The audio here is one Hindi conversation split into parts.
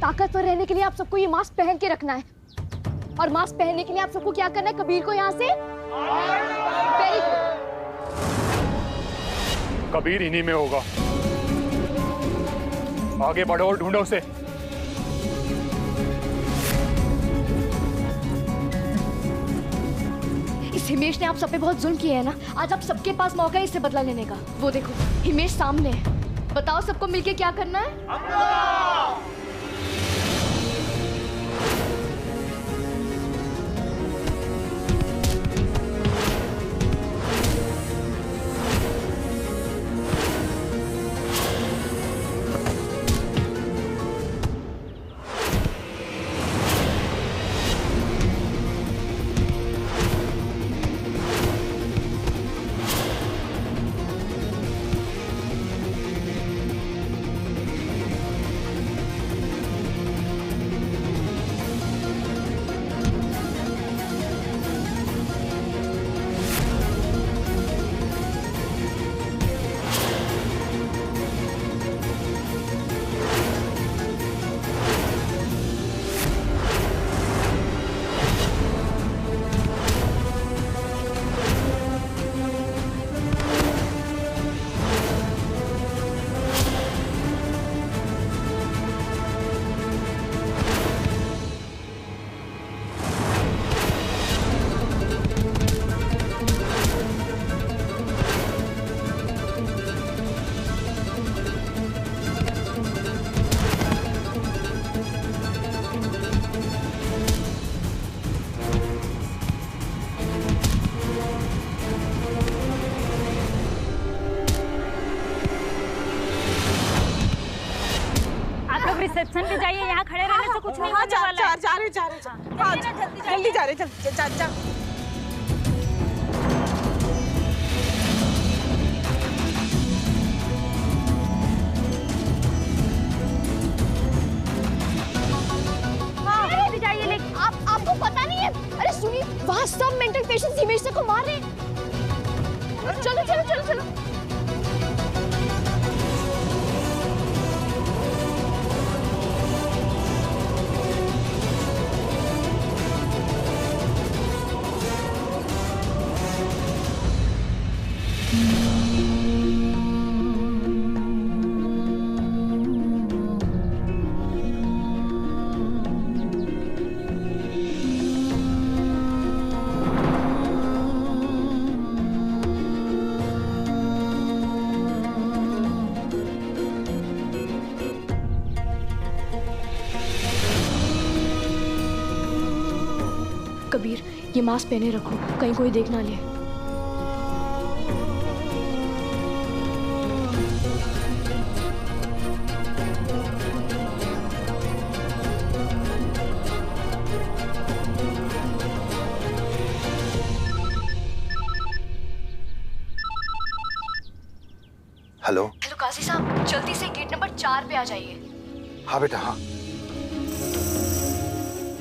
ताकतवर रहने के लिए आप सबको ये मास्क पहन के रखना है, और मास्क पहनने के लिए आप सबको क्या करना है? कबीर को यहाँ से वेरी गुड। कबीर इन्हीं में होगा। आगे बढ़ो और ढूंढो उसे। इस हिमेश ने आप सब पे बहुत जुल्म किया है ना, आज आप सबके पास मौका है इससे बदला लेने का। वो देखो हिमेश सामने है, बताओ सबको मिलके क्या करना है? रिसेप्शन पे जाइए, यहाँ खड़े रहने से कुछ नहीं होने वाला है। जा रहे जल्दी जा रहे जा। जाइए, लेकिन आपको पता नहीं है? अरे सुनिए, वहाँ सब मेंटल पेशेंट्स हिमेश को मार रहे हैं। चलो चलो चलो चलो। कबीर, ये मास्क पहने रखो, कहीं कोई देख ना ले। हेलो हेलो काजी साहब, जल्दी से गेट नंबर 4 पे आ जाइए। हाँ बेटा, हाँ।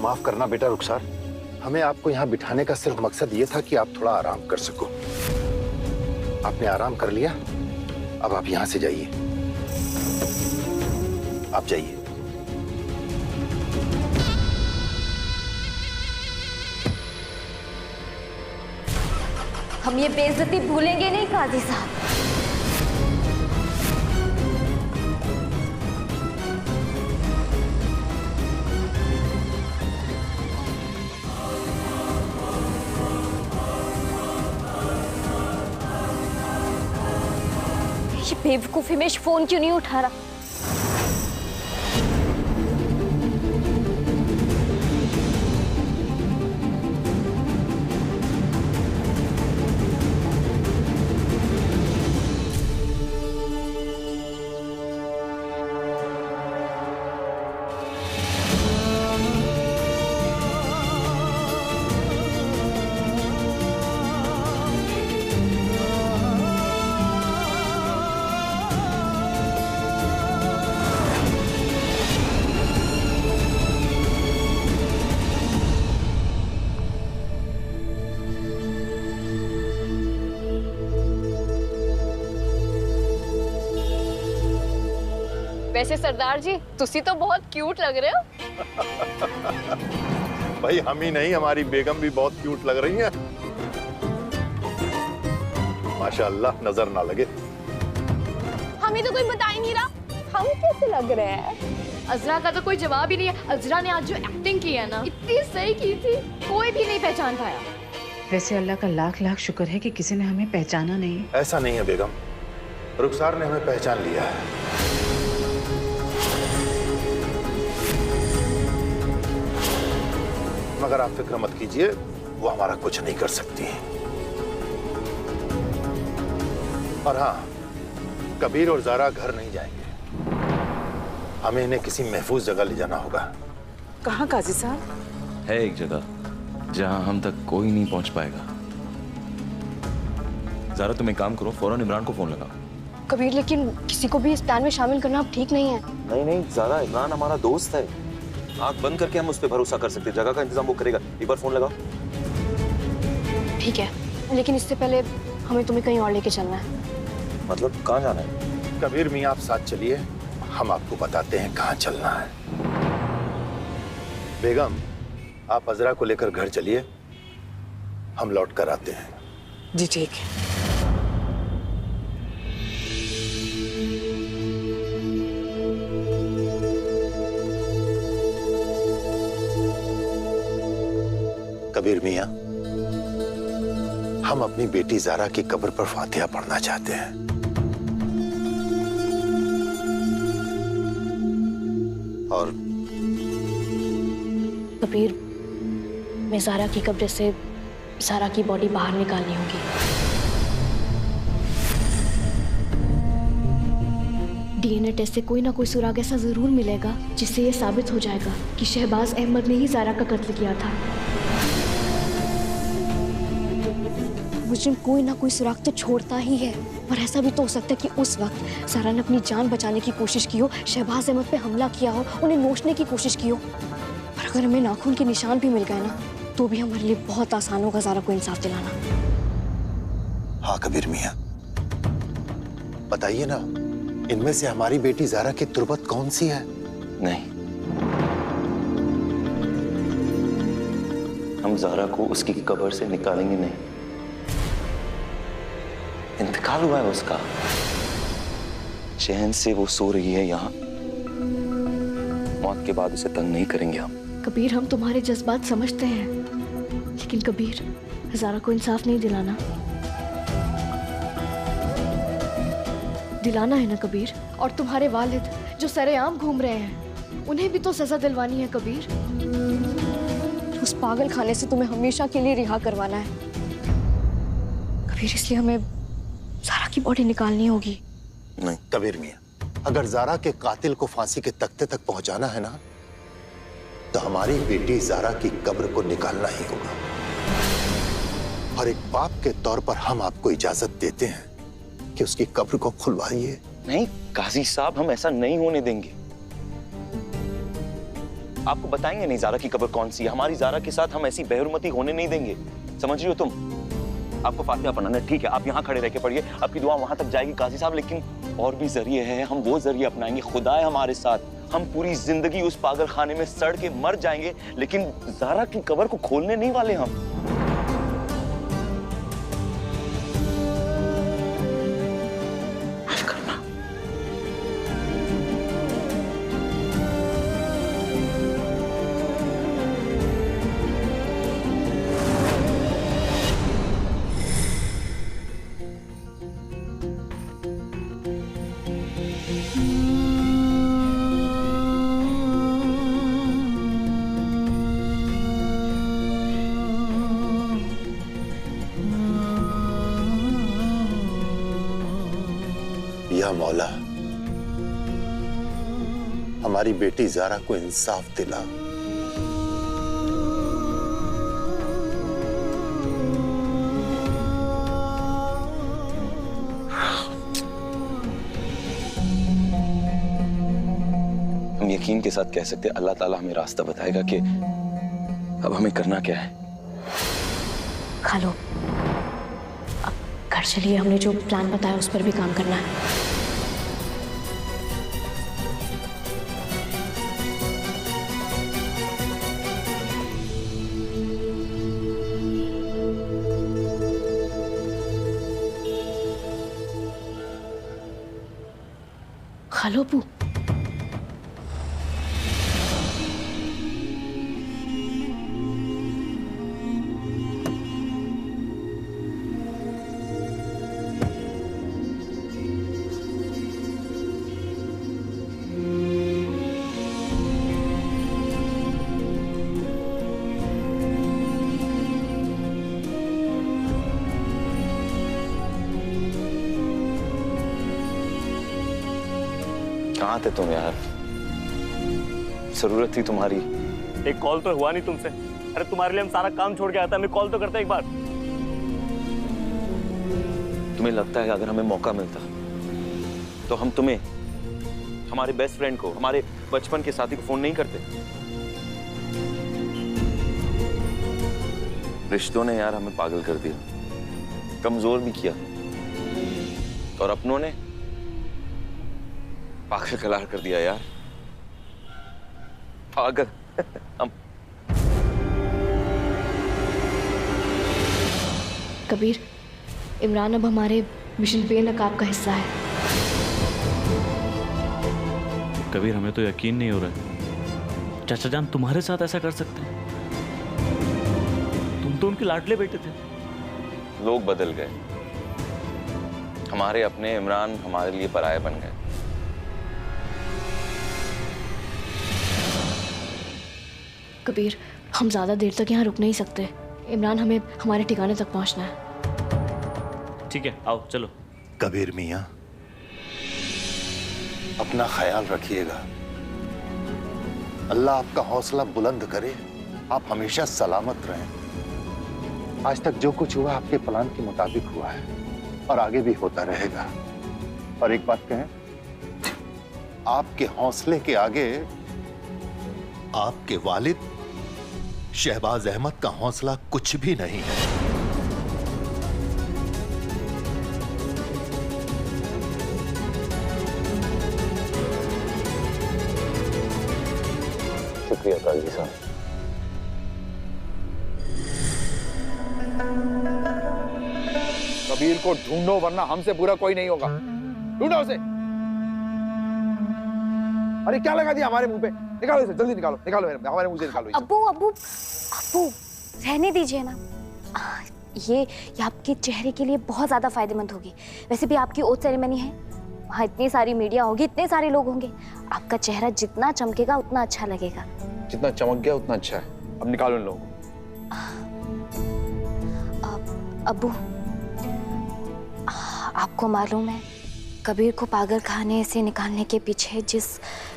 माफ करना बेटा रुखसार, हमें आपको यहाँ बिठाने का सिर्फ मकसद ये था कि आप थोड़ा आराम कर सको। आपने आराम कर लिया, अब आप यहाँ से जाइए। आप जाइए। हम ये बेइज्जती भूलेंगे नहीं काजी साहब। ये बेवकूफ हिमेश फोन क्यों नहीं उठा रहा? वैसे सरदार जी तुसी तो बहुत क्यूट लग रहे हो। भाई हम ही नहीं, हमारी बेगम भी बहुत क्यूट लग रही है। माशाअल्लाह, नजर ना लगे। हमें तो कोई बता ही नहीं रहा हम कैसे लग रहे हैं। अजरा का तो कोई जवाब ही नहीं है। अजरा ने आज जो एक्टिंग की है ना, इतनी सही की थी, कोई भी नहीं पहचान पाया। वैसे अल्लाह का लाख लाख शुक्र है कि किसी ने हमें पहचाना नहीं। ऐसा नहीं है बेगम, रुखसार ने हमें पहचान लिया है। मगर आप फिक्र मत कीजिए, वो हमारा कुछ नहीं कर सकती। और हाँ, कबीर और ज़ारा घर नहीं जाएंगे। हमें इन्हें किसी महफूज जगह ले जाना होगा। कहाँ काजी साहब? है एक जगह जहां हम तक कोई नहीं पहुंच पाएगा। ज़ारा तुम एक काम करो, फौरन इमरान को फोन लगाओ। कबीर लेकिन किसी को भी इस प्लान में शामिल करना अब ठीक नहीं है। नहीं ज़ारा, इमरान हमारा दोस्त है। आंख बंद करके हम उस पर भरोसा कर सकते हैं। जगह का इंतजाम वो करेगा। एक बार फोन लगाओ। ठीक है, लेकिन इससे पहले हमें तुम्हें कहीं और लेके चलना है। मतलब कहाँ जाना है? कबीर मियाँ आप साथ चलिए, हम आपको बताते हैं कहाँ चलना है। बेगम, आप अजरा को लेकर घर चलिए, हम लौट कर आते हैं। जी ठीक है। कबीर मियाँ, हम अपनी बेटी ज़ारा की कब्र पर फातिहा पढ़ना चाहते हैं। और कबीर, मैं ज़ारा की कब्र से ज़ारा की बॉडी बाहर निकालनी होगी। डीएनए टेस्ट से कोई ना कोई सुराग ऐसा जरूर मिलेगा जिससे ये साबित हो जाएगा कि शहबाज अहमद ने ही ज़ारा का कत्ल किया था। मुजरिम कोई ना कोई सुराग तो छोड़ता ही है, और ऐसा भी तो हो सकता है कि उस वक्त ज़ारा ने अपनी जान बचाने की कोशिश की हो, शहबाज अहमद पे हमला किया हो, उन्हें नोचने की कोशिश की हो। और अगर हमें नाखून के निशान भी मिल गए ना, तो भी हमारे लिए बहुत आसान होगा ज़ारा को इंसाफ दिलाना। हाँ कबीर मियाँ, बताइए ना, इनमें से हमारी बेटी ज़ारा की तुर्बत कौन सी है? नहीं, हम ज़ारा को उसकी कब्र से निकालेंगे नहीं। इंतकाल हुआ है उसका, चैन से वो सो रही है यहाँ। मौत के बाद उसे तंग नहीं करेंगे हम। कबीर, हम तुम्हारे जज्बात समझते हैं, लेकिन कबीर, ज़ारा को इंसाफ नहीं दिलाना है ना कबीर। और तुम्हारे वालिद जो सरेआम घूम रहे हैं, उन्हें भी तो सजा दिलवानी है कबीर। उस पागल खाने से तुम्हें हमेशा के लिए रिहा करवाना है कबीर, इसलिए हमें ज़ारा की बॉडी निकालनी होगी। नहीं कबीर मियाँ, अगर ज़ारा के कातिल को फांसी के तख्ते तक पहुंचाना है ना, तो हमारी बेटी ज़ारा की कब्र को निकालना ही होगा। और एक बाप के तौर पर हम आपको इजाजत देते हैं कि उसकी कब्र को खुलवाइए। नहीं काजी साहब, हम ऐसा नहीं होने देंगे। आपको बताएंगे नहीं ज़ारा की कब्र कौन सी है। हमारी ज़ारा के साथ हम ऐसी बेहुरमती होने नहीं देंगे, समझ रही हो तुम? आपको फातिहा पढ़ना है, ठीक है, आप यहाँ खड़े रह के पढ़िए, आपकी दुआ वहां तक जाएगी काजी साहब। लेकिन और भी जरिए हैं, हम वो जरिए अपनाएंगे। खुदा है हमारे साथ, हम पूरी जिंदगी उस पागल खाने में सड़ के मर जाएंगे, लेकिन ज़ारा की कब्र को खोलने नहीं वाले हम। या मौला, हमारी बेटी ज़ारा को इंसाफ दिला। हम यकीन के साथ कह सकते हैं अल्लाह ताला हमें रास्ता बताएगा कि अब हमें करना क्या है। खा लो, अब घर चलिए, हमने जो प्लान बताया उस पर भी काम करना है। हेलो अबू। कहाँ थे तुम यार? जरूरत थी तुम्हारी। एक कॉल तो हुआ नहीं तुमसे। अरे तुम्हारे लिए हम सारा काम छोड़ के आते, हमें कॉल तो करते एक बार। तुम्हें लगता है अगर हमें मौका मिलता तो हम तुम्हें, हमारे बेस्ट फ्रेंड को, हमारे बचपन के साथी को फोन नहीं करते? रिश्तों ने यार हमें पागल कर दिया, कमजोर भी किया, और अपनों ने पागल कलार कर दिया यार। पागल हम। कबीर, इमरान अब हमारे मिशन बेनकाब का हिस्सा है। कबीर, हमें तो यकीन नहीं हो रहा है चाचा जान तुम्हारे साथ ऐसा कर सकते हैं। तुम तो उनके लाडले बेटे थे। लोग बदल गए, हमारे अपने इमरान हमारे लिए पराये बन गए। कबीर, हम ज्यादा देर तक यहाँ रुक नहीं सकते। इमरान, हमें हमारे ठिकाने तक पहुँचना है। ठीक है, आओ चलो। कबीर मियाँ, अपना ख्याल रखिएगा। अल्लाह आपका हौसला बुलंद करे, आप हमेशा सलामत रहें। आज तक जो कुछ हुआ आपके प्लान के मुताबिक हुआ है और आगे भी होता रहेगा। और एक बात कहें, आपके हौसले के आगे आपके वालिद शहबाज अहमद का हौसला कुछ भी नहीं है। शुक्रिया काजी साहब। कबीर को ढूंढो वरना हमसे बुरा कोई नहीं होगा। ढूंढो उसे। अरे क्या लगा दिया हमारे मुंह पे? निकालो इसे, जल्दी निकालो, निकालो हमारे मुंह से निकालो इसे। अब्बू अब्बू अब्बू, रहने दीजिए ना। ये आपके चेहरे के लिए बहुत ज्यादा फायदेमंद होगी। वैसे भी आपकी ओथ सेरेमनी है, वहाँ इतनी सारी मीडिया होगी, इतने सारे लोग होंगे। आपका चेहरा जितना चमकेगा उतना अच्छा लगेगा। जितना चमक गया उतना अच्छा है। अब निकालो इन लोगों को। अब्बू, आपको मालूम है कबीर को पागल खाने से निकालने के पीछे जिस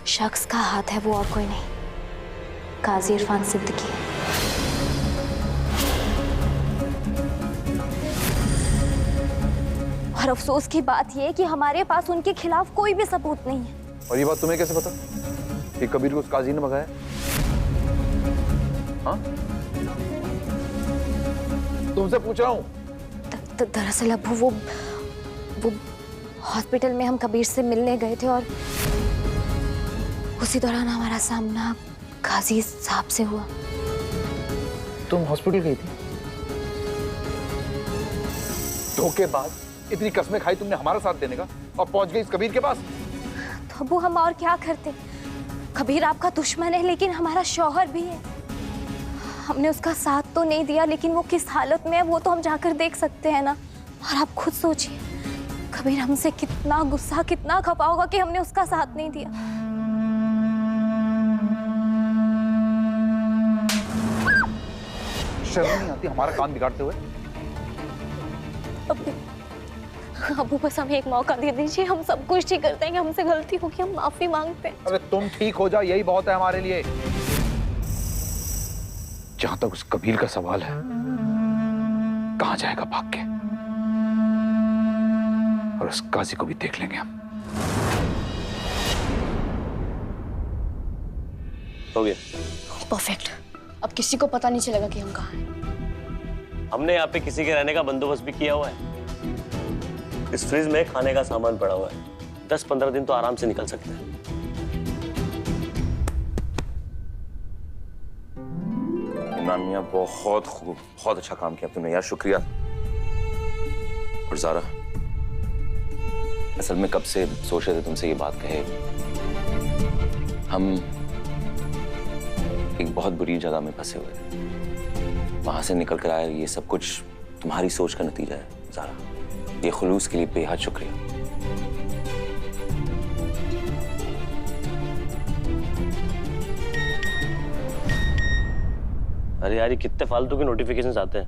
शख्स का हाथ है वो और कोई नहीं, काजी इरफान सिद्दीकी है। और अफसोस की बात यह है कि हमारे पास उनके खिलाफ कोई भी सबूत नहीं है। और ये बात तुम्हें कैसे पता कि कबीर को उस काजी ने भगाया? हाँ? तुमसे पूछ रहा हूँ। दरअसल अब्बू वो हॉस्पिटल में हम कबीर से मिलने गए थे और उसी दौरान हमारा सामना काजी साहब से हुआ। तुम हॉस्पिटल गई थी? धोखेबाज, इतनी कस्में खाई तुमने हमारा साथ देने का और पहुंच गई इस कबीर के पास। तो अब्बू हम और क्या करते? कबीर आपका दुश्मन है लेकिन हमारा शौहर भी है। हमने उसका साथ तो नहीं दिया, लेकिन वो किस हालत में है वो तो हम जाकर देख सकते हैं ना। और आप खुद सोचिए, कबीर हमसे कितना गुस्सा, कितना खपा होगा कि हमने उसका साथ नहीं दिया। शर्म नहीं आती हमारा काम बिगाड़ते हुए? अब्बू बस हमें एक मौका दे दीजिए, हम सब कुछ ठीक करते हैं। कि हमसे गलती होगी, हम माफी मांगते हैं। अरे तुम ठीक हो जाओ, यही बहुत है हमारे लिए। जहां तक उस कबीर का सवाल है, कहां जाएगा भाग के? और उस काजी को भी देख लेंगे हम। हो गया। परफेक्ट। अब किसी को पता नहीं चलेगा कि हम कहाँ हैं। हमने यहाँ पे किसी के रहने का बंदोबस्त भी किया हुआ है। इस फ्रिज में खाने का सामान पड़ा हुआ है, 10-15 दिन तो आराम से निकल सकते हैं। इमरान मियां, बहुत खूब, बहुत अच्छा काम किया तुमने यार, शुक्रिया। और ज़ारा, असल में कब से सोच रहे थे तुमसे ये बात कहे। हम एक बहुत बुरी जगह में फंसे हुए थे, वहां से निकल कर आए। ये सब कुछ तुम्हारी सोच का नतीजा है ज़ारा। ये खुलूस के लिए बेहद शुक्रिया। अरे यार, ये कितने फालतू के नोटिफिकेशंस आते हैं,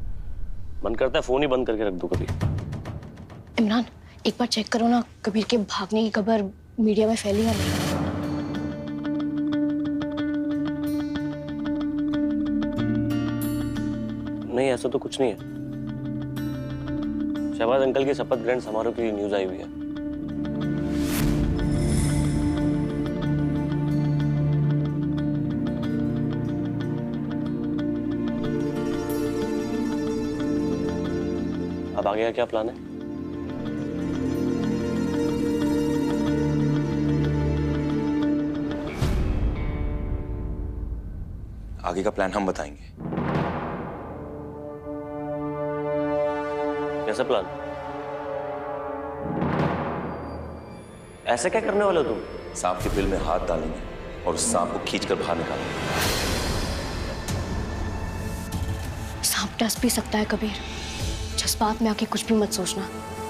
मन करता है फोन ही बंद करके रख दूं कभी। इमरान, एक बार चेक करो ना, कबीर के भागने की खबर मीडिया में फैली है नहीं? नहीं, ऐसा तो कुछ नहीं है। शहबाज अंकल के शपथ ग्रहण समारोह की न्यूज आई हुई है। अब आगे का क्या प्लान है? आगे का प्लान हम बताएंगे। कैसा प्लान? ऐसा क्या करने वाले हो तुम? सांप के बिल में हाथ डालेंगे और उस सांप को खींचकर बाहर निकालेंगे। सांप डस भी सकता है कबीर। जज्बात में आके कुछ भी मत सोचना।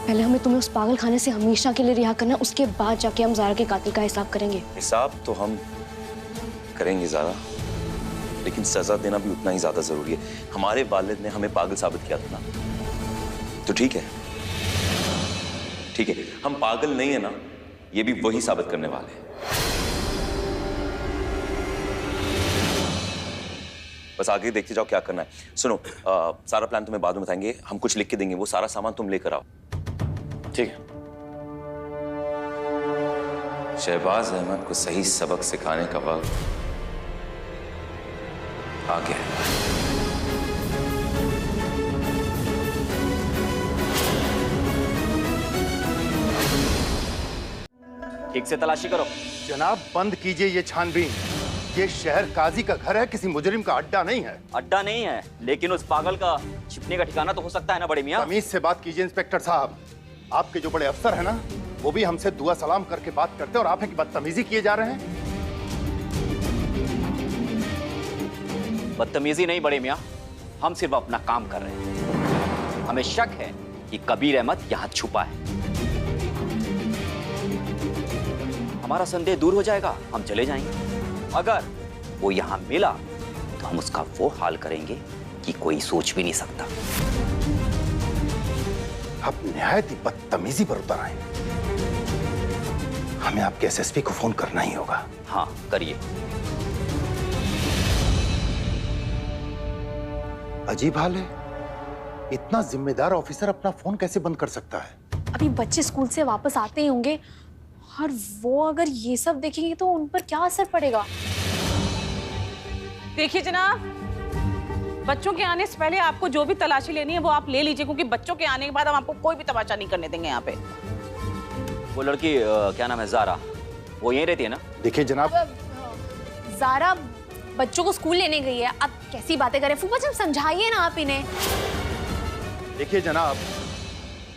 पहले हमें तुम्हें उस पागल खाने से हमेशा के लिए रिहा करना, उसके बाद जाके हम ज़ारा के कातिल का हिसाब करेंगे। हिसाब तो हम करेंगे ज़ारा, लेकिन सजा देना भी उतना ही ज्यादा जरूरी है। हमारे वालिद ने हमें पागल साबित किया था ना, तो ठीक है, ठीक है, हम पागल नहीं है ना, ये भी वही साबित करने वाले हैं। बस आगे देखते जाओ क्या करना है। सुनो, सारा प्लान तुम्हें बाद में बताएंगे। हम कुछ लिख के देंगे, वो सारा सामान तुम लेकर आओ। ठीक है। शहबाज अहमद को सही सबक सिखाने का वक्त आ गया है। ठीक से तलाशी करो। जनाब, बंद कीजिए ये छानबीन। ये शहर काजी का घर है, किसी मुजरिम का अड्डा नहीं है। अड्डा नहीं है, लेकिन उस पागल का छिपने का ठिकाना तो हो सकता है ना बड़े मियां। तमीज से बात कीजिए इंस्पेक्टर साहब। आपके जो बड़े अफसर हैं ना, वो भी हमसे दुआ सलाम करके बात करते और आप हैं कि बदतमीजी किए जा रहे हैं। बदतमीजी नहीं बड़े मियां, हम सिर्फ अपना काम कर रहे हैं। हमें शक है कि कबीर अहमद यहाँ छुपा है। हमारा संदेह दूर हो जाएगा, हम चले जाएंगे। अगर वो यहाँ मिला तो हम उसका वो हाल करेंगे कि कोई सोच भी नहीं सकता। आप निहायत ही बदतमीजी पर उतर आए। हमें आपके एसएसपी को फोन करना ही होगा। हाँ, करिए। अजीब हाल है, इतना जिम्मेदार ऑफिसर अपना फोन कैसे बंद कर सकता है? अभी बच्चे स्कूल से वापस आते ही होंगे और वो अगर ये सब देखेंगे तो उन पर क्या असर पड़ेगा? देखिए जनाब, बच्चों के आने से पहले आपको जो भी तलाशी लेनी है वो आप ले लीजिए, क्योंकि बच्चों के आने के बाद हम आपको कोई भी तमाशा नहीं करने देंगे यहाँ पे। वो लड़की क्या नाम है, ज़ारा, वो यहीं रहती है ना? देखिए जनाब, ज़ारा बच्चों को स्कूल लेने गई है। अब कैसी बातें करें फूफा जी, समझाइए ना आप इन्हें। देखिए जनाब,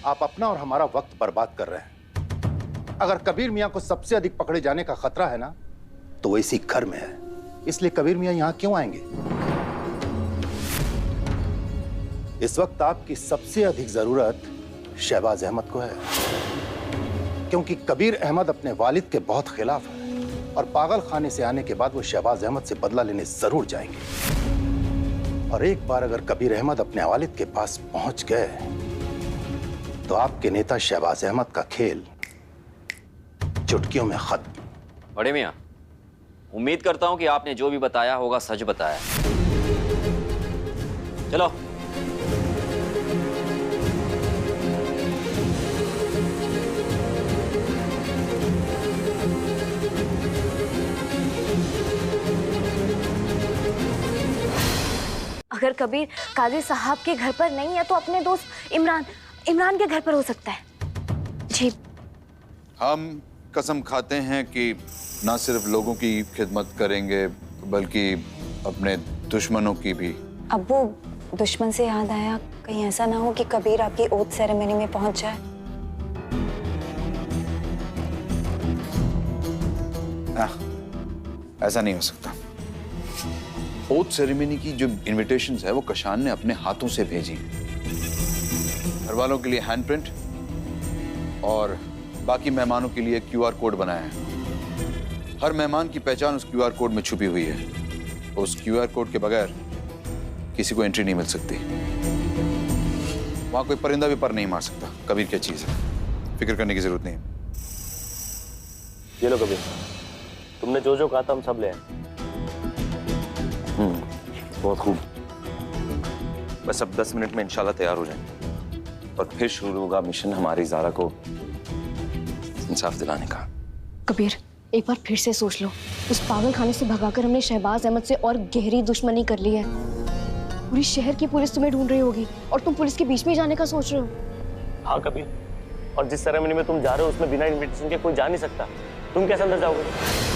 आप अपना और हमारा वक्त बर्बाद कर रहे हैं। अगर कबीर मियां को सबसे अधिक पकड़े जाने का खतरा है ना, तो वो इसी घर में है। इसलिए कबीर मियां यहां क्यों आएंगे? इस वक्त आपकी सबसे अधिक जरूरत शहबाज अहमद को है, क्योंकि कबीर अहमद अपने वालिद के बहुत खिलाफ है और पागल खाने से आने के बाद वो शहबाज अहमद से बदला लेने जरूर जाएंगे। और एक बार अगर कबीर अहमद अपने वालिद के पास पहुंच गए तो आपके नेता शहबाज अहमद का खेल चुटकियों में खत्म। बड़े मियां, उम्मीद करता हूं कि आपने जो भी बताया होगा सच बताया। चलो। अगर कबीर काजी साहब के घर पर नहीं है तो अपने दोस्त इमरान के घर पर हो सकता है। जी, हम कसम खाते हैं कि ना सिर्फ लोगों की खिदमत करेंगे बल्कि अपने दुश्मनों की भी। अब्बू, दुश्मन से याद आया, कहीं ऐसा ना हो कि कबीर आपकी ओथ सेरेमनी में पहुंच जाए। ऐसा नहीं हो सकता। ओथ सेरेमनी की जो इनविटेशंस है वो कशान ने अपने हाथों से भेजी। घर वालों के लिए हैंडप्रिंट और बाकी मेहमानों के लिए क्यूआर कोड बनाया है। हर मेहमान की पहचान उस क्यूआर कोड में छुपी हुई है। उस क्यूआर कोड के बगैर किसी को एंट्री नहीं मिल सकती। वहां कोई परिंदा भी पर नहीं मार सकता। कबीर क्या चीज है, फिक्र करने की जरूरत नहीं। ये लो कबीर, तुमने जो जो कहा था हम सब ले आए। बहुत खूब। बस अब 10 मिनट में इंशाल्लाह तैयार हो जाएंगे और फिर शुरू होगा मिशन हमारी ज़ारा को इंसाफ दिलाने का। कबीर, एक बार फिर से सोच लो। उस पागल खाने से भगाकर हमने शहबाज अहमद से और गहरी दुश्मनी कर ली है। पूरी शहर की पुलिस तुम्हें ढूंढ रही होगी और तुम पुलिस के बीच में जाने का सोच रहे हो। हाँ कबीर, और जिस सेरेमनी में तुम जा रहे हो उसमें बिना इनविटेशन के कोई जा नहीं सकता। तुम कैसे अंदर जाओगे?